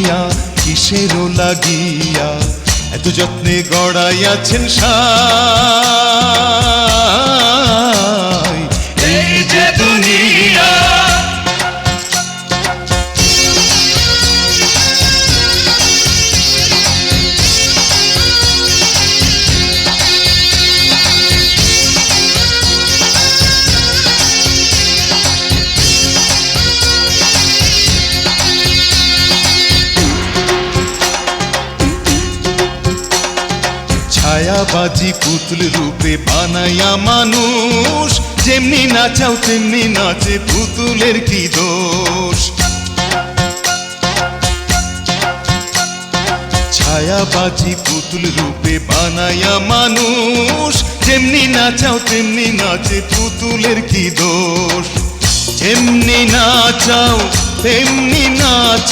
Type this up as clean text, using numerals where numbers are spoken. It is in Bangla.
দুনিয়া কিসেরও লাগিয়া এত যত্নে গড়াইয়াছেন সাই এই যে দুনিয়া। ছায়াবাজি পুতুল রূপে বানাইয়া মানুষ যেমনি নাচাও তেমনি নাচে পুতুলের কি দোষ। ছায়াবাজি পুতুল রূপে বানাইয়া মানুষ যেমনি নাচাও তেমনি নাচে পুতুলের কি দোষ। যেমনি নাচাও তেমনি নাচে